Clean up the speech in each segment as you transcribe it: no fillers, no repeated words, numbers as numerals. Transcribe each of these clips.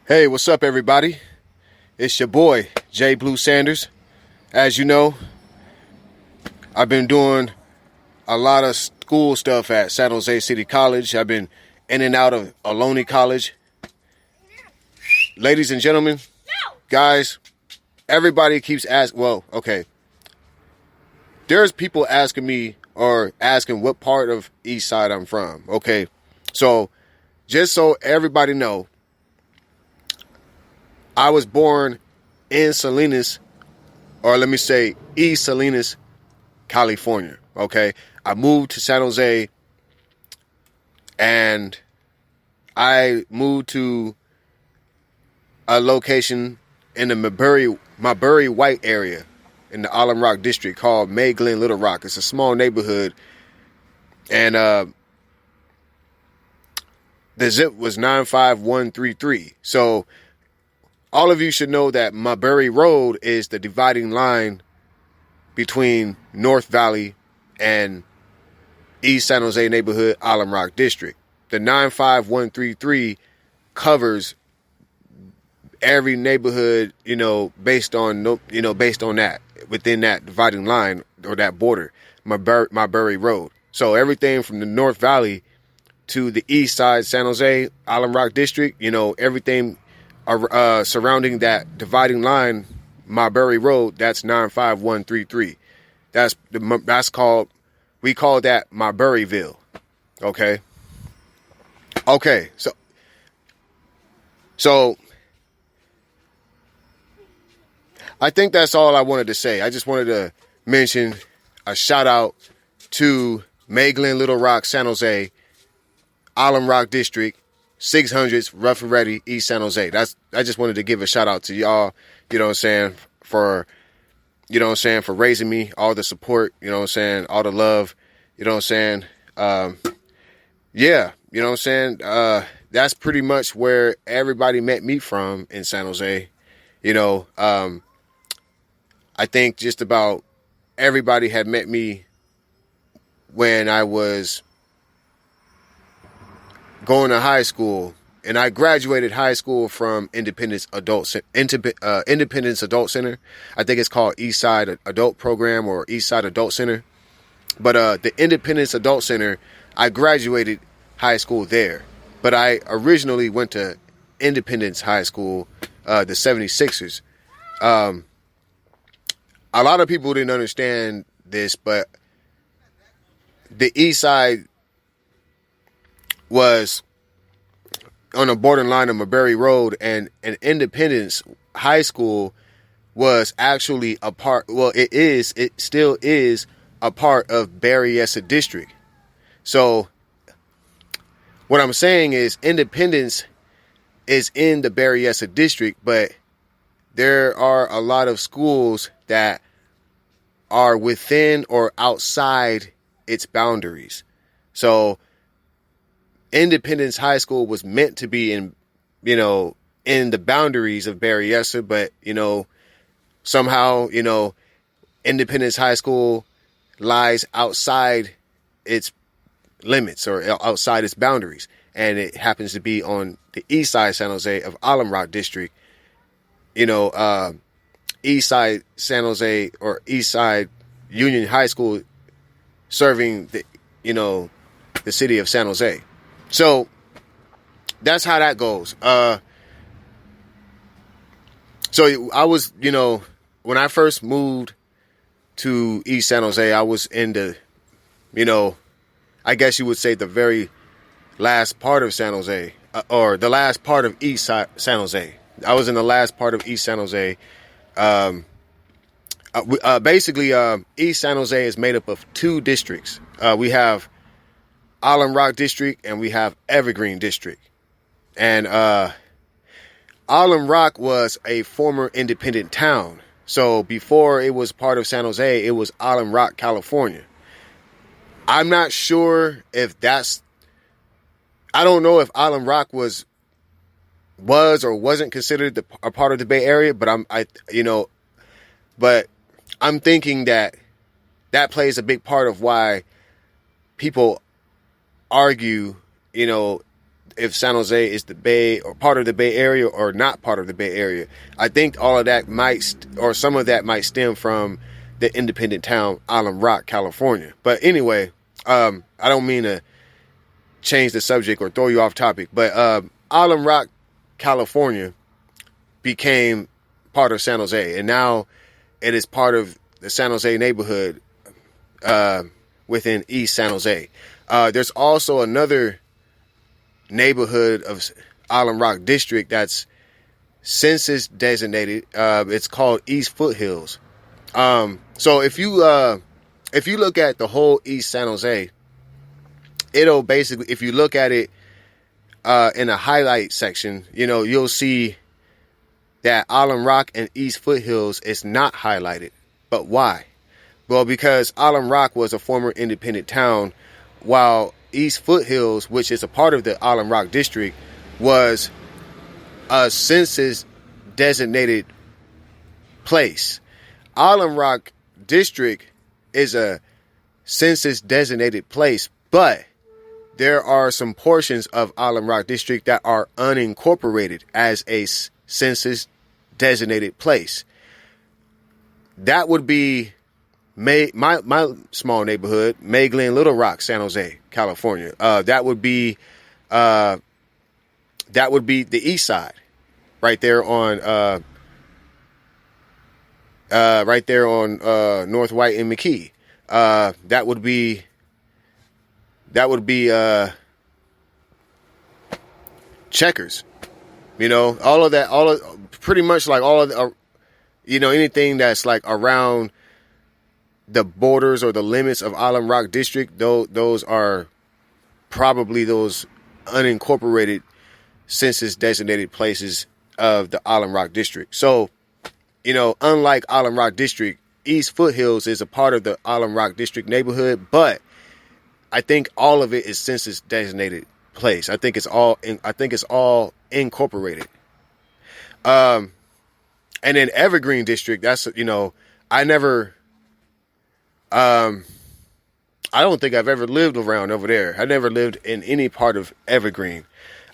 Hey, what's up, everybody? It's your boy, J. Blue Sanders. As you know, I've been doing a lot of school stuff at San Jose City College. I've been in and out of Ohlone College. Ladies and gentlemen, guys, everybody keeps asking, there's people asking me or asking what part of East Side I'm from, okay? So, just so everybody know, I was born in Salinas, or let me say East Salinas, California, okay? I moved to San Jose, and I moved to a location in the Mabury White area in the Alum Rock district called May Glen Little Rock. It's a small neighborhood, and the zip was 95133. So all of you should know that Mabury Road is the dividing line between North Valley and East San Jose neighborhood, Alum Rock district. The 95133 covers every neighborhood, based on that, within that dividing line or that border, Mabury Road. So everything from the North Valley to the East Side, San Jose, Alum Rock district, everything surrounding that dividing line, Mabury Road, that's 95133. We call that Maburyville. Okay. So I think that's all I wanted to say. I just wanted to mention a shout out to May Glen Little Rock, San Jose, Alum Rock District, 600s, Rough and Ready, East San Jose. I just wanted to give a shout out to y'all, for raising me, all the support, all the love, that's pretty much where everybody met me from in San Jose. I think just about everybody had met me when I was going to high school, and I graduated high school from Independence Adult Center. I think it's called East Side Adult Program or East Side Adult Center. But the Independence Adult Center, I graduated high school there. But I originally went to Independence High School, the 76ers. A lot of people didn't understand this, but the East Side was on the borderline of Mabury Road, and Independence High School was actually it still is a part of Berryessa District. So what I'm saying is Independence is in the Berryessa District, but there are a lot of schools that are within or outside its boundaries. So Independence High School was meant to be in the boundaries of Berryessa, but, somehow, Independence High School lies outside its limits or outside its boundaries. And it happens to be on the East Side San Jose of Alum Rock District, East Side San Jose or East Side Union High School serving the city of San Jose. So that's how that goes. So I was, when I first moved to East San Jose, I was in the, I guess you would say the very last part of San Jose, or the last part of East San Jose. I was in the last part of East San Jose. Basically, East San Jose is made up of two districts. We have Alum Rock District and we have Evergreen District. And Alum Rock was a former independent town. So before it was part of San Jose, it was Alum Rock, California. I'm not sure if I don't know if Alum Rock was or wasn't considered a part of the Bay Area, but I'm thinking that plays a big part of why people argue, if San Jose is the Bay or part of the Bay Area or not part of the Bay Area. I think all of that or some of that might stem from the independent town Island Rock, California. But anyway, I don't mean to change the subject or throw you off topic, but Island Rock, California became part of San Jose, and now it is part of the San Jose neighborhood within East San Jose. There's also another neighborhood of Island Rock District that's census designated. It's called East Foothills. So if you look at the whole East San Jose, it'll basically, if you look at it in a highlight section, you'll see that Island Rock and East Foothills is not highlighted. But why? Well, because Island Rock was a former independent town, while East Foothills, which is a part of the Island Rock district, was a census designated place. Island Rock district is a census designated place, but there are some portions of Island Rock district that are unincorporated as a census designated place. That would be my small neighborhood, May Glen, Little Rock, San Jose, California. That would be the east side, right there on North White and McKee. That would be Checkers. All of that, pretty much like all of the, anything that's like around the borders or the limits of Island Rock District, those are probably those unincorporated census designated places of the Island Rock District. So, unlike Island Rock District, East Foothills is a part of the Island Rock District neighborhood, but I think all of it is census designated place. I think it's all incorporated. And then Evergreen District, that's, I don't think I've ever lived around over there. I never lived in any part of Evergreen.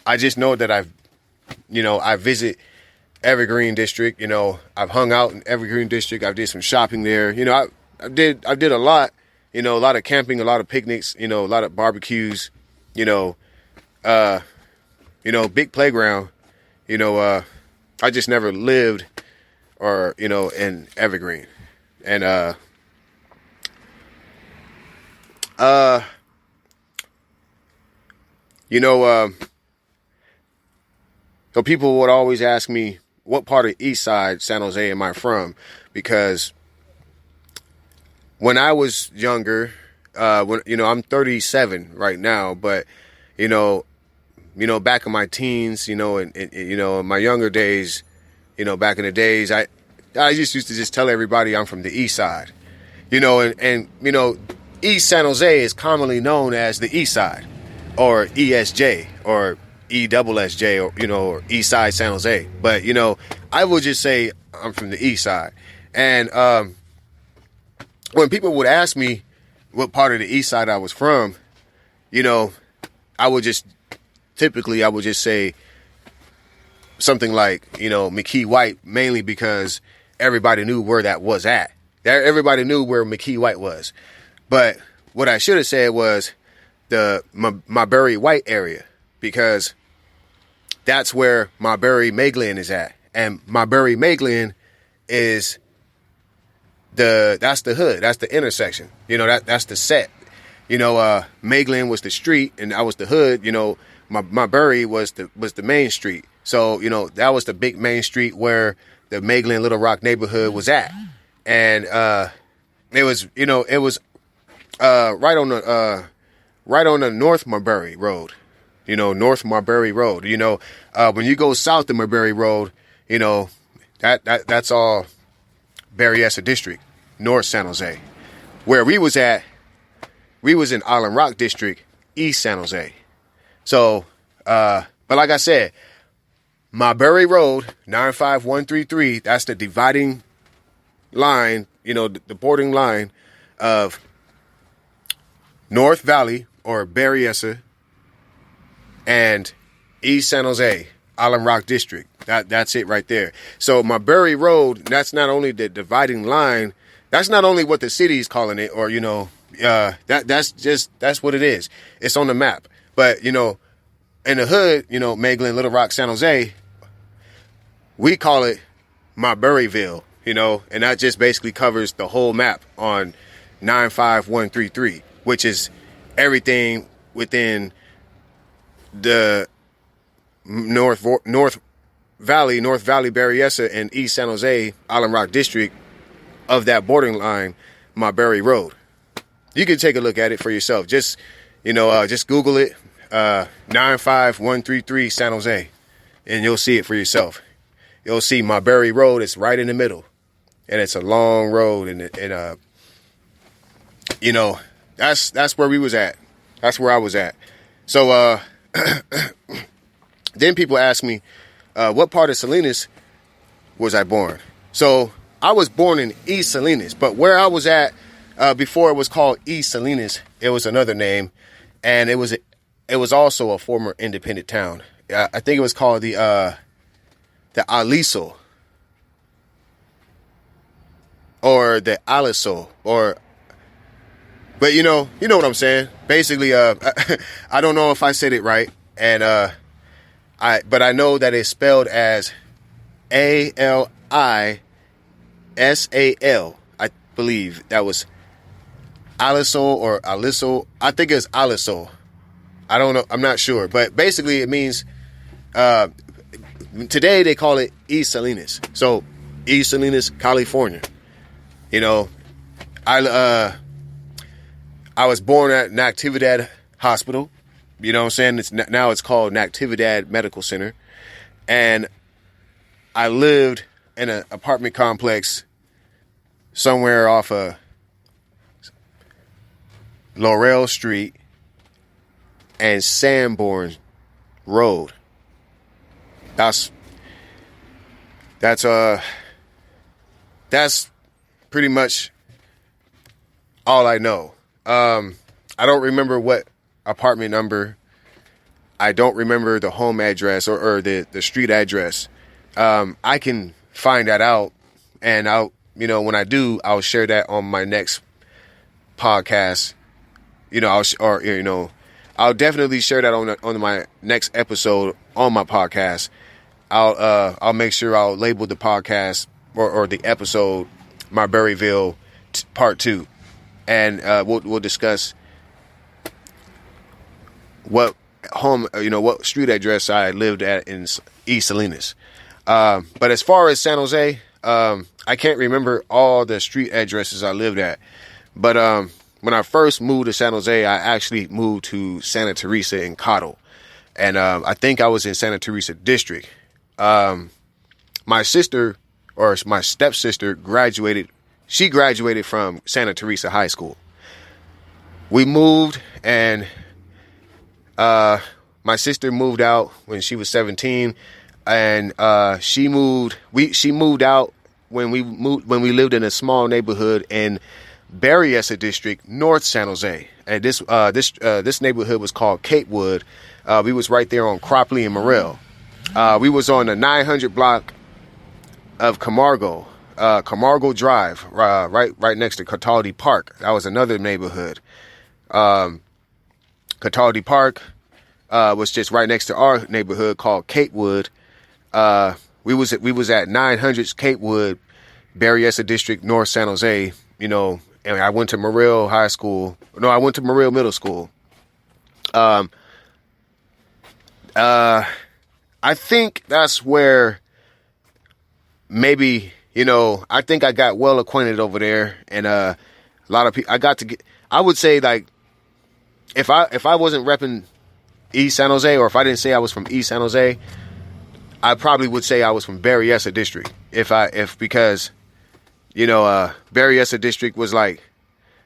I just know that I visit Evergreen District. I've hung out in Evergreen District. I did some shopping there. I did a lot. A lot of camping, a lot of picnics. A lot of barbecues. Big playground. I just never lived in Evergreen, and so people would always ask me, what part of East Side San Jose am I from? Because when I was younger, I'm 37 right now, but, back in my teens, and in my younger days, back in the days, I just used to just tell everybody I'm from the East Side, and East San Jose is commonly known as the East Side, or ESJ, or ESSJ, or East Side San Jose. But, I would just say I'm from the East Side. And when people would ask me what part of the East Side I was from, I would just say something like, McKee White, mainly because everybody knew where that was at. Everybody knew where McKee White was. But what I should have said was the Maburyville White area, because that's where Maburyville Mayglen is at. And Maburyville Mayglen is that's the hood. That's the intersection. That's the set. Mayglen was the street and that was the hood. Maburyville was the main street. So, that was the big main street where the Mayglen Little Rock neighborhood was at. And it was right on the North Mabury Road, North Mabury Road. When you go south of Mabury Road, that's all Berryessa District, North San Jose. Where we was at, we was in Island Rock District, East San Jose. So, but like I said, Mabury Road, 95133, that's the dividing line, the bordering line of North Valley or Berryessa and East San Jose, Island Rock District. That's it right there. So Mabury Road, that's not only the dividing line, that's not only what the city's calling it, or, that's what it is. It's on the map. But, in the hood, Magdalene, Little Rock, San Jose, we call it Maburyville, and that just basically covers the whole map on 95133, which is everything within the North Valley, Berryessa, and East San Jose, Island Rock District of that borderline, Mabury Road. You can take a look at it for yourself. Just Google it, 95133 San Jose, and you'll see it for yourself. You'll see Mabury Road. It's right in the middle, and it's a long road, and that's where we was at. That's where I was at. So then people ask me, what part of Salinas was I born? So I was born in East Salinas, but where I was at before it was called East Salinas, it was another name, and it was also a former independent town. I think it was called the Aliso, or the Aliso, but you know what I'm saying. Basically, I don't know if I said it right, and but I know that it's spelled as Alisal. I believe that was Aliso or Aliso. I think it's Aliso. I don't know. I'm not sure, but basically it means. Today they call it East Salinas. So East Salinas, California. I was born at Natividad Hospital. You know what I'm saying? Now it's called Natividad Medical Center. And I lived in an apartment complex somewhere off of Laurel Street and Sanborn Road. That's pretty much all I know. I don't remember what apartment number. I don't remember the home address or the street address. I can find that out, and when I do, I'll share that on my next podcast. I'll definitely share that on my next episode on my podcast. I'll make sure I'll label the podcast or the episode Maburyville Part 2, and we'll discuss what what street address I lived at in East Salinas. But as far as San Jose, I can't remember all the street addresses I lived at. But when I first moved to San Jose, I actually moved to Santa Teresa in Cottle, and I think I was in Santa Teresa District. My sister, or my stepsister, graduated. She graduated from Santa Teresa High School. We moved, and my sister moved out when she was 17, and she moved out when we lived in a small neighborhood in Berryessa District, North San Jose, and this neighborhood was called Capewood. We was right there on Cropley and Morrell. We was on the 900 block of Camargo Drive, right next to Cataldi Park. That was another neighborhood. Cataldi Park was just right next to our neighborhood called Capewood. We was at 900 Capewood, Berryessa District, North San Jose. And I went to Morrell High School. No, I went to Morrell Middle School. I think that's where maybe, I think I got well acquainted over there, and a lot of people, I would say, like, if I wasn't repping East San Jose, or if I didn't say I was from East San Jose, I probably would say I was from Berryessa District. Because Berryessa District was like,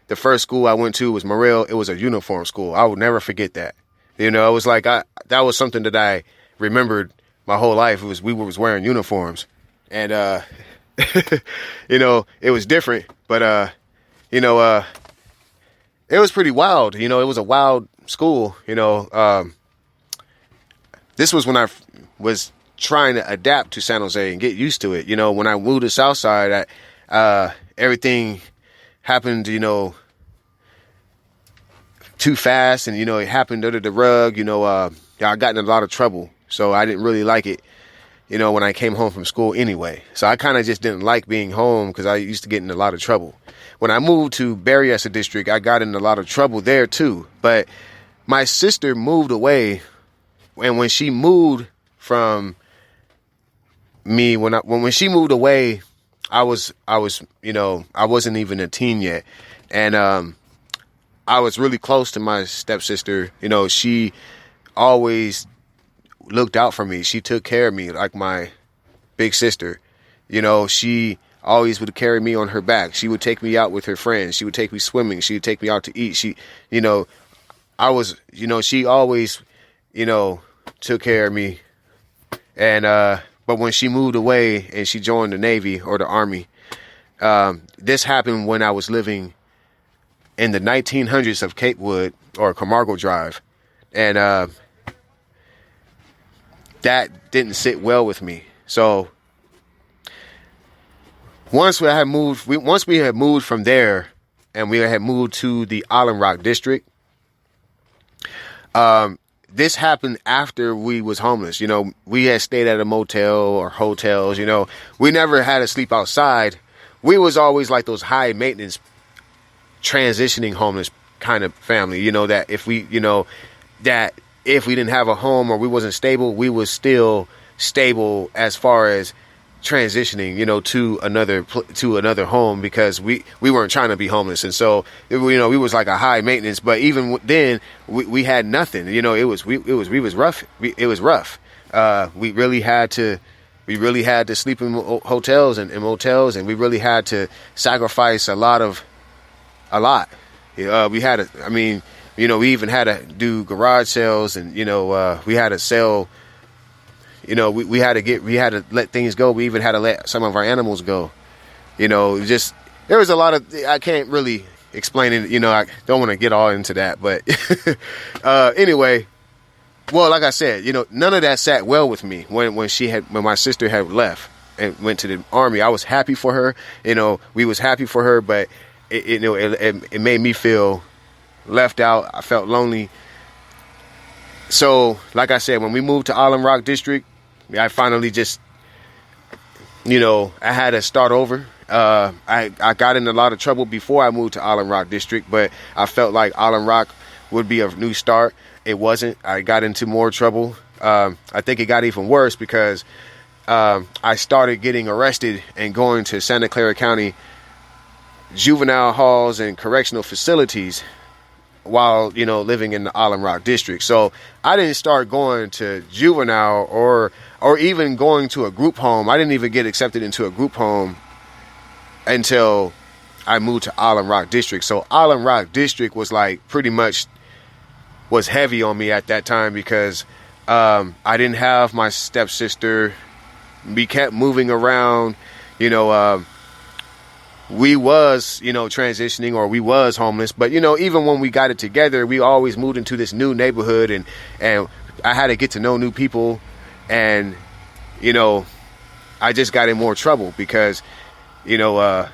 the first school I went to was Morrell. It was a uniform school. I would never forget that. It was like, that was something that I remembered my whole life. We was wearing uniforms, and it was different, but it was pretty wild. It was a wild school. this was when I was trying to adapt to San Jose and get used to it. You know, when I moved to Southside, everything happened, you know, too fast, and, you know, it happened under the rug. You know, I got in a lot of trouble, so I didn't really like it, you know, when I came home from school anyway. So I kind of just didn't like being home because I used to get in a lot of trouble. When I moved to Berryessa District, I got in a lot of trouble there too. But my sister moved away, and when she moved from me, when she moved away, I was, you know, I wasn't even a teen yet, and I was really close to my stepsister. You know, she always looked out for me. She took care of me like my big sister. You know, she always would carry me on her back. She would take me out with her friends. She would take me swimming. She would take me out to eat. She, you know, she always, you know, took care of me. And, but when she moved away and she joined the Navy or the Army, this happened when I was living in the 1900s of Capewood or Camargo Drive. And, that didn't sit well with me. So once we had moved from there and we had moved to the Island Rock District, this happened after we was homeless. You know, we had stayed at a motel or hotels. You know, we never had to sleep outside. We was always like those high maintenance, transitioning homeless kind of family. You know, that if we didn't have a home or we wasn't stable, we was still stable as far as transitioning, you know, to another home, because we weren't trying to be homeless. And so, you know, we was like a high maintenance, but even then we had nothing. You know, it was rough. It was rough. We really had to sleep in hotels and motels, and we really had to sacrifice a lot. We had to, I mean, you know, we even had to do garage sales, and, you know, we had to sell, you know, we had to let things go. We even had to let some of our animals go. You know, there was a lot of, I can't really explain it. You know, I don't want to get all into that, but anyway, well, like I said, you know, none of that sat well with me when my sister had left and went to the Army. I was happy for her. You know, we was happy for her, but it made me feel left out. I felt lonely. So, like I said, when we moved to Island Rock District, I finally just, you know, I had to start over. I got in a lot of trouble before I moved to Island Rock District, but I felt like Island Rock would be a new start. It wasn't. I got into more trouble. I think it got even worse because I started getting arrested and going to Santa Clara County juvenile halls and correctional facilities while, you know, living in the Island Rock District. So I didn't start going to juvenile or even going to a group home. I didn't even get accepted into a group home until I moved to Island Rock District. So Island Rock District was like pretty much was heavy on me at that time because I didn't have my stepsister. We kept moving around, you know, we was, you know, transitioning, or we was homeless. But, you know, even when we got it together, we always moved into this new neighborhood, and I had to get to know new people. And, you know, I just got in more trouble because, you know,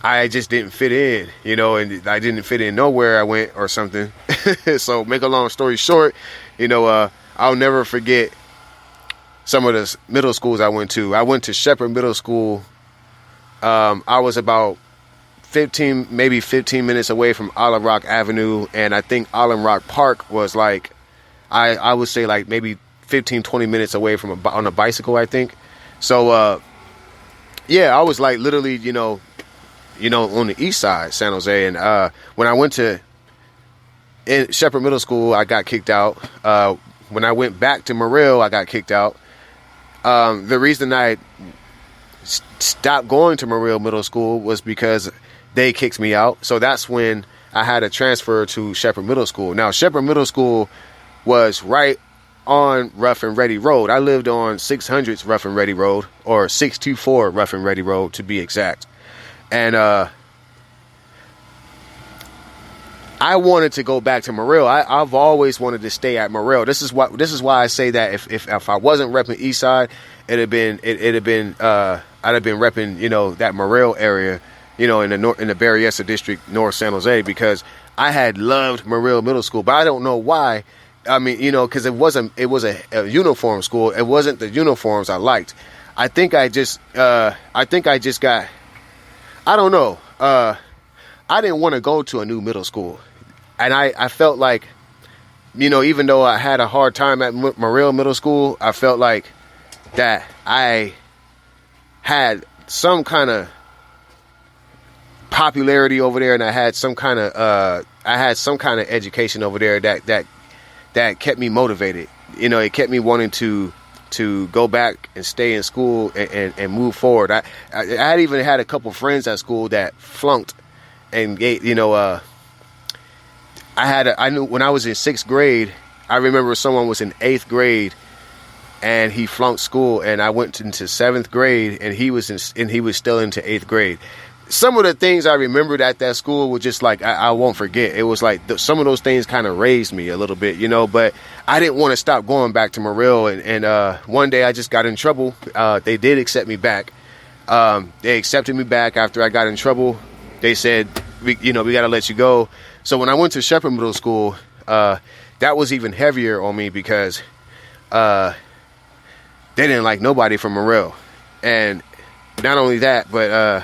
I just didn't fit in, you know, and I didn't fit in nowhere I went or something. So make a long story short, you know, I'll never forget some of the middle schools I went to. I went to Shepherd Middle School. I was about 15 minutes away from Island Rock Avenue, and I think Island Rock Park was like, I would say like maybe 15, 20 minutes away from on a bicycle, I think. So, yeah, I was like literally, you know, on the east side, San Jose. And when I went to Shepherd Middle School, I got kicked out. When I went back to Maburyville, I got kicked out. The reason I stopped going to Maburyville Middle School was because they kicked me out. So that's when I had to transfer to Shepherd Middle School. Now, Shepherd Middle School was right on Rough and Ready Road. I lived on 600s Rough and Ready Road, or 624 Rough and Ready Road to be exact. And I wanted to go back to Maburyville. I've always wanted to stay at Maburyville. This is why I say that if I wasn't repping East Side, I'd have been repping, you know, that Maburyville area, you know, in the Berryessa district, North San Jose, because I had loved Maburyville Middle School, but I don't know why. I mean, you know, because it was a uniform school. It wasn't the uniforms I liked. I think I just got. I don't know. I didn't want to go to a new middle school, and I felt like, you know, even though I had a hard time at Maburyville Middle School, I felt like that I had some kind of popularity over there, and I had some kind of education over there that kept me motivated. You know, it kept me wanting to go back and stay in school and move forward. I had even had a couple friends at school that flunked, and you know, I knew when I was in 6th grade, I remember someone was in 8th grade and he flunked school, and I went into 7th grade and he was still into 8th grade. Some of the things I remembered at that school were just like, I won't forget. It was like some of those things kind of raised me a little bit, you know, but I didn't want to stop going back to Maburyville. And one day I just got in trouble. They did accept me back. They accepted me back after I got in trouble. They said, we got to let you go. So when I went to Shepherd Middle School, that was even heavier on me because they didn't like nobody from Maburyville. And not only that, but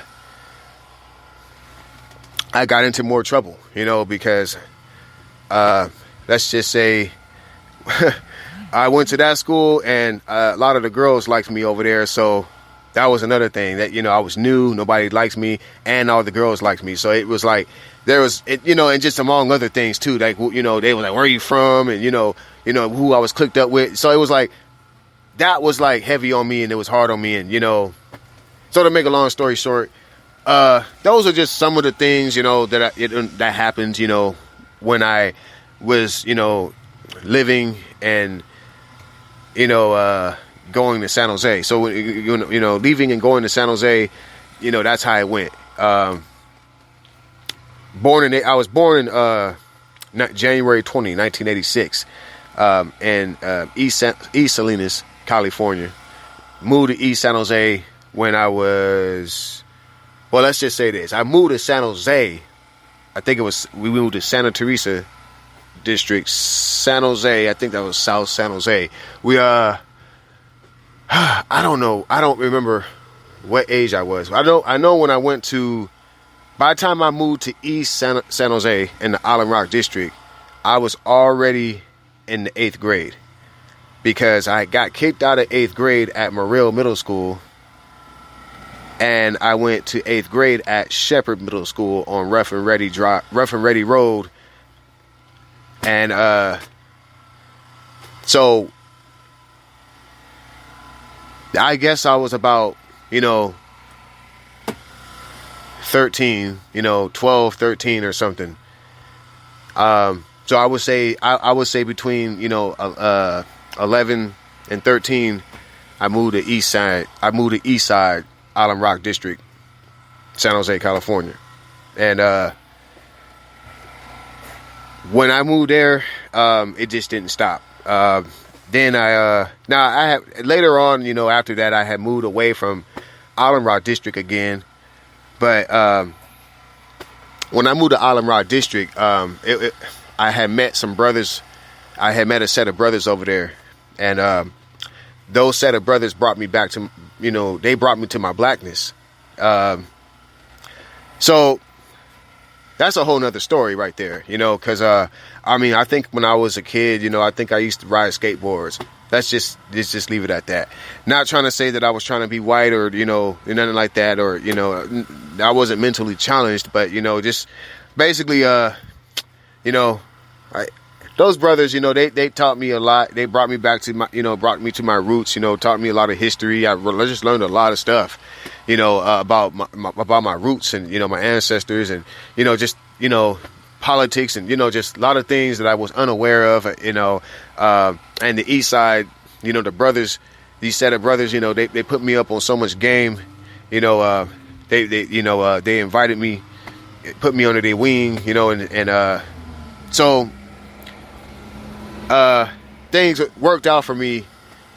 I got into more trouble, you know, because let's just say I went to that school and a lot of the girls liked me over there. So that was another thing that, you know, I was new, nobody likes me, and all the girls liked me. So it was like there was, you know, and just among other things too, like, you know, they were like, where are you from? And, you know, who I was clicked up with. So it was like, that was like heavy on me and it was hard on me. And, you know, so to make a long story short, those are just some of the things, you know, that happened, you know, when I was, you know, living and, you know, going to San Jose. So, you know, leaving and going to San Jose, you know, that's how it went. I was born in January 20, 1986, in East Salinas, California. Moved to East San Jose when I was, well, let's just say this. I moved to San Jose. I think we moved to Santa Teresa district, San Jose. I think that was South San Jose. I don't know. I don't remember what age I was. I know when I went to, by the time I moved to East San Jose in the Island Rock district, I was already in the 8th grade because I got kicked out of 8th grade at Maburyville Middle School, and I went to 8th grade at Shepherd Middle School on Rough and Ready Road. And so I guess I was about, you know, 13, you know, 12, 13 or something. So I would say between, you know, 11 and 13, I moved to East Side, Island Rock District, San Jose, California. And when I moved there, it just didn't stop. Then later on, you know, after that, I had moved away from Island Rock District again. But when I moved to Island Rock District, I had met some brothers. I had met a set of brothers over there, and those set of brothers brought me back to, you know, they brought me to my blackness. So that's a whole nother story right there, you know, because, I mean, I think when I was a kid, you know, I think I used to ride skateboards. Let's just leave it at that. Not trying to say that I was trying to be white or, you know, nothing like that, or, you know, I wasn't mentally challenged, but, you know, just basically, you know, those brothers, you know, they taught me a lot. They brought me back to my, you know, brought me to my roots, you know, taught me a lot of history. I just learned a lot of stuff, you know, about my roots and, you know, my ancestors and, you know, just, you know, politics and, you know, just a lot of things that I was unaware of, you know, and the East Side, you know, the brothers, these set of brothers, you know, they put me up on so much game, you know, they invited me, put me under their wing, you know, and So things worked out for me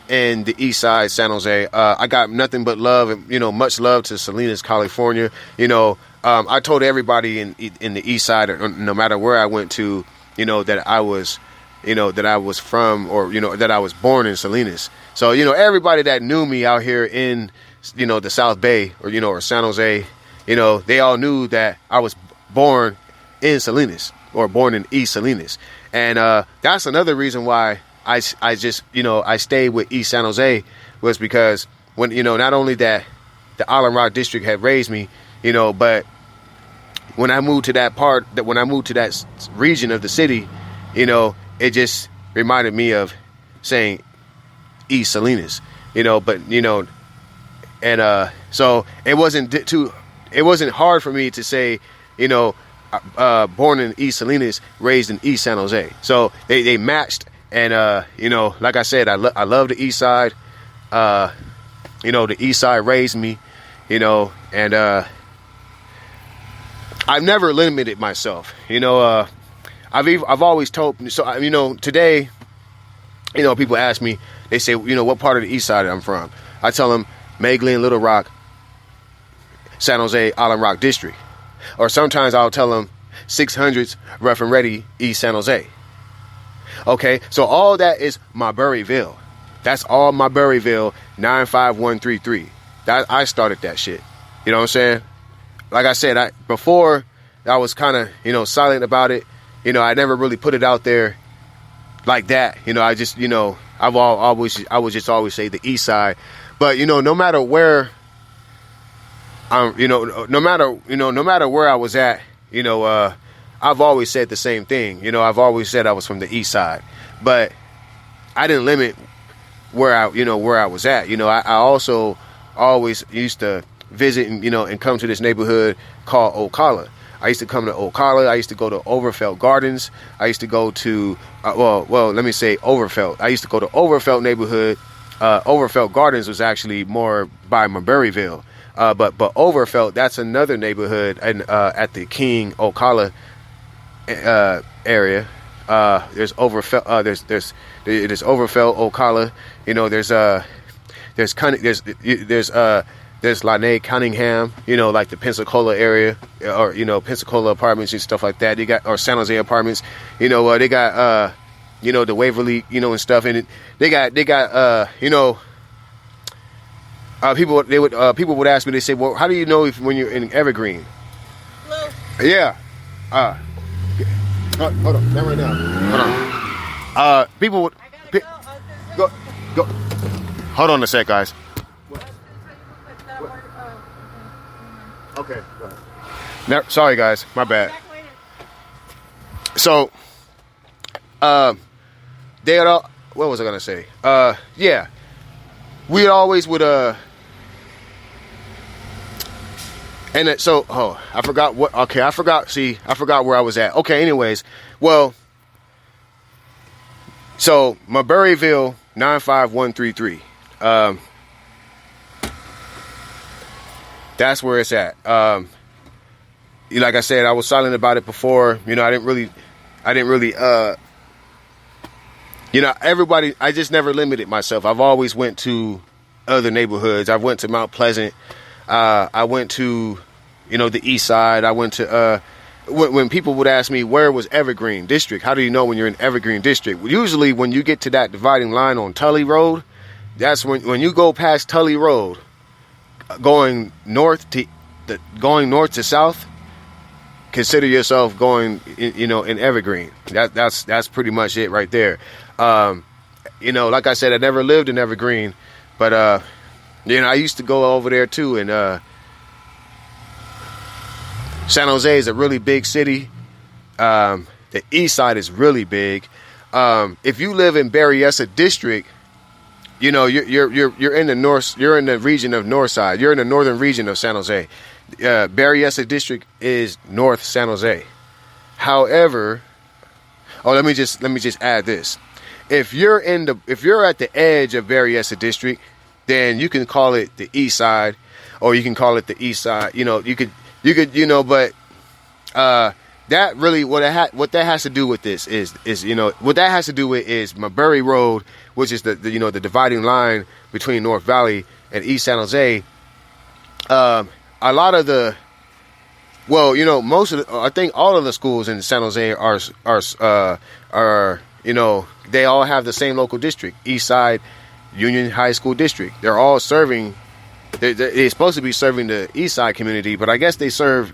in the East Side, San Jose. I got nothing but love, and much love to Salinas, California. I told everybody in the East Side, no matter where I went to, that I was, that I was from, or that I was born in Salinas. So everybody that knew me out here in the South Bay, or San Jose, they all knew that I was born in Salinas, or born in East Salinas. And that's another reason why I just I stayed with East San Jose, was because when not only that the Island Rock district had raised me, but when I moved to that region of the city, it just reminded me of saying East Salinas, and so it wasn't hard for me to say, born in East Salinas, raised in East San Jose. So they matched, and like I said, I love the East Side. The East Side raised me, and I've never limited myself. I've always told. So today, people ask me, they say, what part of the East Side I'm from. I tell them Magdalene, Little Rock, San Jose, Island Rock District. Or sometimes I'll tell them 600s, Rough and Ready, East San Jose. Okay, so all that is Maburyville. That's all Maburyville, 95133. I started that shit. You know what I'm saying? Like I said, before I was kind of, silent about it. I never really put it out there like that. I just, I would just always say the East Side. But, no matter where, no matter where I was at, I've always said the same thing. I've always said I was from the East Side, but I didn't limit where I was at. I also always used to visit and come to this neighborhood called Ocala. I used to come to Ocala. I used to go to Overfelt Gardens. I used to go to, let me say Overfelt. I used to go to Overfelt neighborhood. Overfelt Gardens was actually more by Maburyville. But Overfelt, that's another neighborhood at the King Ocala area. There's Overfelt. There's Overfelt Ocala. There's Lane Cunningham. Like the Pensacola area, or Pensacola apartments and stuff like that. They got, or San Jose apartments. They got the Waverly, and stuff. And they got people would ask me. They say, "Well, how do you know when you're in Evergreen?" Hello. Yeah. Hold on. Not right now. Hold on. People would go. Hold on a sec, guys. Okay. Now, sorry, guys. My bad. So, they had all. What was I gonna say? Yeah. We always would and so I forgot what. Okay, I forgot where I was at. Okay, anyways, well, so Maburyville 95133. That's where it's at. Like I said, I was silent about it before. I didn't really. Everybody. I just never limited myself. I've always went to other neighborhoods. I went to Mount Pleasant. I went to, the East Side. I went to, when people would ask me, where was Evergreen District? How do you know when you're in Evergreen District? Usually when you get to that dividing line on Tully Road, that's when you go past Tully Road, going north to south, consider yourself going, in Evergreen. That's pretty much it right there. Like I said, I never lived in Evergreen, but, I used to go over there too. And San Jose is a really big city. The East Side is really big. If you live in Berryessa District, you're in the north. You're in the region of North Side. You're in the northern region of San Jose. Berryessa District is North San Jose. However, let me just add this. If you're at the edge of Berryessa District, then you can call it the East Side, or you can call it the East Side. You could, but that really what that has to do with this is what that has to do with is Mabury Road, which is the dividing line between North Valley and East San Jose. A lot of the most of I think all of the schools in San Jose are they all have the same local district, East Side Union High School District. They're all serving. They're supposed to be serving the East Side community, but I guess they serve.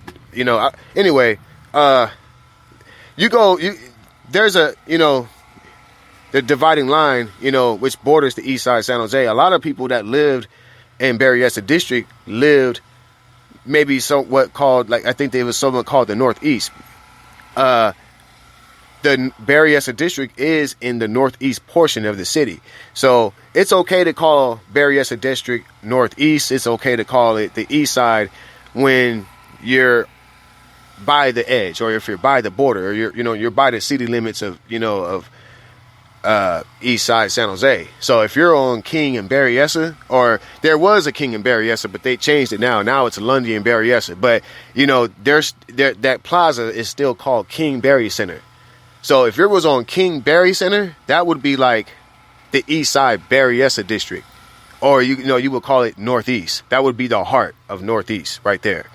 Anyway, there's the dividing line, which borders the East Side San Jose. A lot of people that lived in Berryessa District lived maybe somewhat called, like, I think they was somewhat called the Northeast. The Berryessa District is in the northeast portion of the city. So it's okay to call Berryessa District Northeast. It's okay to call it the East Side when you're by the edge, or if you're by the border, or you're by the city limits of East Side San Jose. So if you're on King and Berryessa, or there was a King and Berryessa, but they changed it now. Now it's Lundy and Berryessa. But that plaza is still called King Berry Center. So if it was on King Berry Center, that would be like the East Side Berryessa District, or you would call it Northeast. That would be the heart of Northeast right there.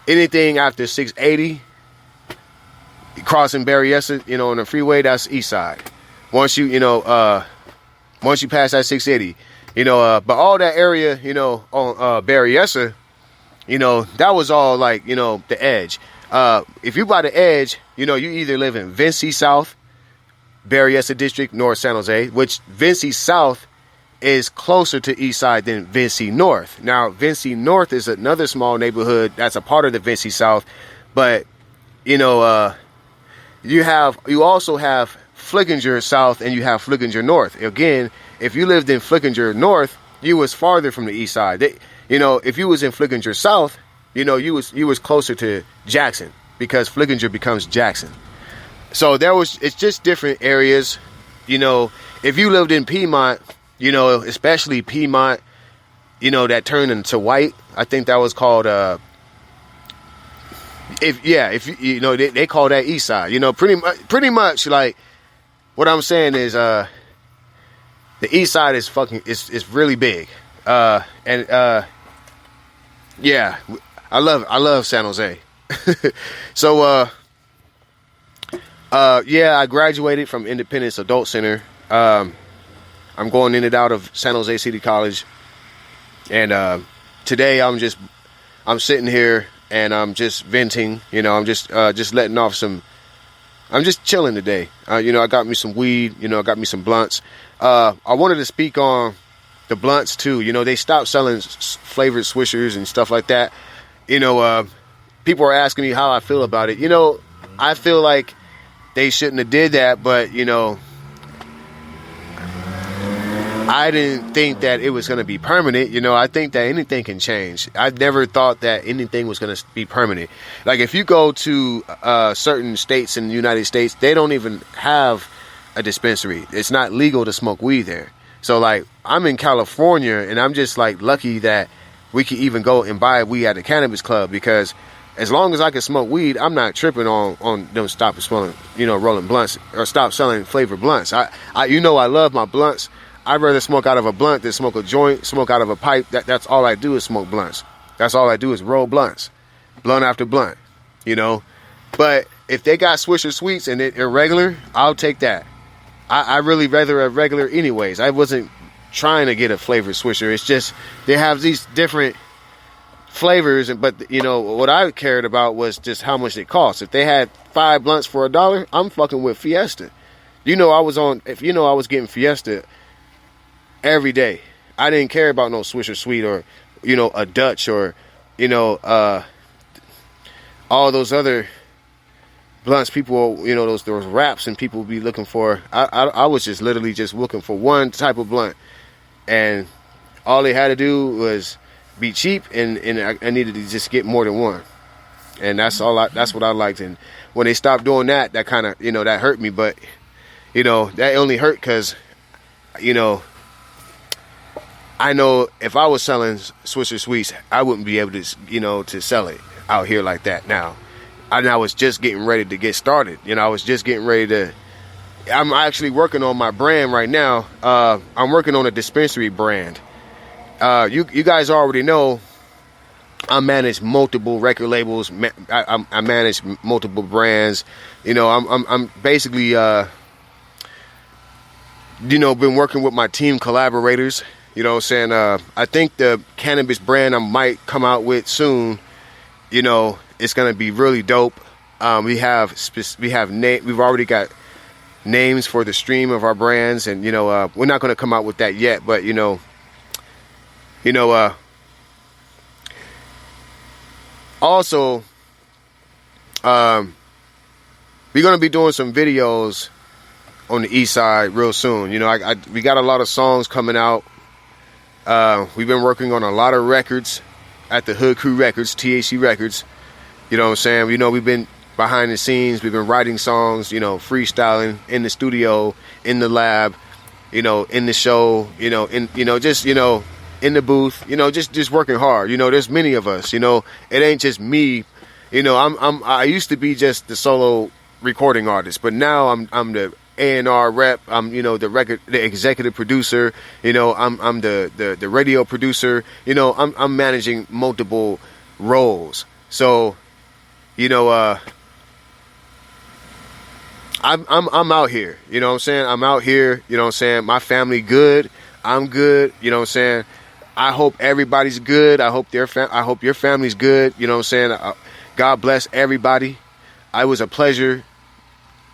Anything after 680 crossing Berryessa, on the freeway, that's East Side. Once you pass that 680, but all that area, on Berryessa, that was all like, the edge. If you by the edge, you either live in Vinci South, Berryessa District, North San Jose, which Vinci South is closer to East Side than Vinci North. Now, Vinci North is another small neighborhood that's a part of the Vinci South, but you also have Flickinger South and you have Flickinger North. Again, if you lived in Flickinger North, you was farther from the East Side. If you was in Flickinger South, you was closer to Jackson, because Flickinger becomes Jackson. So it's just different areas. If you lived in Piedmont, especially Piedmont, that turned into white. I think that was called they call that East Side. Pretty much like what I'm saying is the East Side is is really big. I love San Jose. So I graduated from Independence Adult Center. I'm going in and out of San Jose City College, and today I'm sitting here and I'm just venting. I'm just letting off some. I'm just chilling today. I got me some weed. I got me some blunts. I wanted to speak on the blunts too. They stopped selling flavored swishers and stuff like that. People are asking me how I feel about it. I feel like they shouldn't have did that, but I didn't think that it was going to be permanent. I think that anything can change. I never thought that anything was going to be permanent. Like, if you go to certain states in the United States, they don't even have a dispensary. It's not legal to smoke weed there. So, like, I'm in California, and I'm just, like, lucky that we can even go and buy weed at the cannabis club, because as long as I can smoke weed, I'm not tripping on them stopping smoking, rolling blunts, or stop selling flavored blunts. I love my blunts. I'd rather smoke out of a blunt than smoke a joint, smoke out of a pipe. That's all I do is smoke blunts. That's all I do is roll blunts, blunt after blunt, But if they got Swisher Sweets and they're regular, I'll take that. I really rather a regular anyways. I wasn't trying to get a flavored Swisher. It's just they have these different flavors, but what I cared about was just how much it cost. If they had 5 blunts for $1, I'm fucking with Fiesta. I was getting Fiesta every day. I didn't care about no Swisher Sweet or a Dutch or all those other blunts people, those wraps and people be looking for. I was just literally just looking for one type of blunt, and all they had to do was be cheap, and I needed to just get more than one, and that's what I liked. And when they stopped doing that, that kind of that hurt me, but that only hurt because I know if I was selling Swisher Sweets, I wouldn't be able to to sell it out here like that now. and I was just getting ready to get started. You know, I was just getting ready to. I'm actually working on my brand right now. I'm working on a dispensary brand. You guys already know I manage multiple record labels. I manage multiple brands. You know, I'm basically been working with my team collaborators. You know what I'm saying? I think the cannabis brand I might come out with soon, you know, it's gonna be really dope. We've already got names for the stream of our brands, and you know, we're not gonna come out with that yet, but also, we're gonna be doing some videos on the east side real soon. You know, we got a lot of songs coming out. We've been working on a lot of records at the Hood Crew Records, THC Records. You know what I'm saying? You know, we've been behind the scenes. We've been writing songs, you know, freestyling in the studio, in the lab, you know, in the show, you know, just, you know, in the booth, you know, just working hard. You know, there's many of us, you know, it ain't just me. You know, I used to be just the solo recording artist, but now I'm the A&R rep. I'm, you know, the executive producer. You know, I'm the radio producer. You know, I'm managing multiple roles. So, you know, I'm out here. You know what I'm saying? I'm out here. You know what I'm saying? My family good. I'm good. You know what I'm saying? I hope everybody's good. I hope your family's good. You know what I'm saying? God bless everybody. It was a pleasure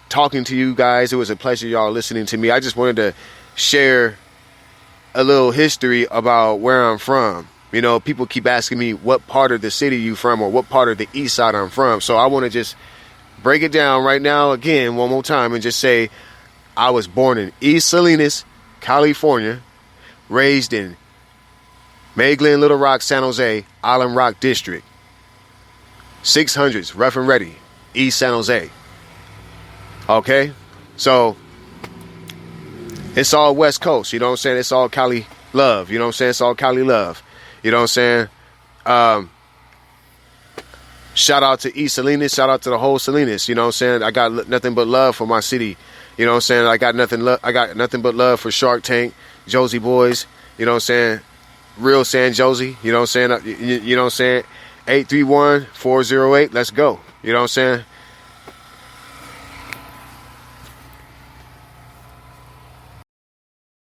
talking to you guys. It was a pleasure y'all listening to me. I just wanted to share a little history about where I'm from. You know, people keep asking me what part of the city you from or what part of the east side I'm from. So I want to just break it down right now again one more time and just say I was born in East Salinas, California, raised in May Glen, Little Rock, San Jose, Island Rock District. 600s, Rough and Ready, East San Jose. Okay? So, it's all West Coast, you know what I'm saying? It's all Cali love, you know what I'm saying? It's all Cali love, you know what I'm saying? Shout out to East Salinas, shout out to the whole Salinas, you know what I'm saying? I got nothing but love for my city, you know what I'm saying? I got nothing but love for Shark Tank, Josie Boys, you know what I'm saying? Real San Josie, you know what I'm saying? You know what I'm saying? 831-408, let's go. You know what I'm saying?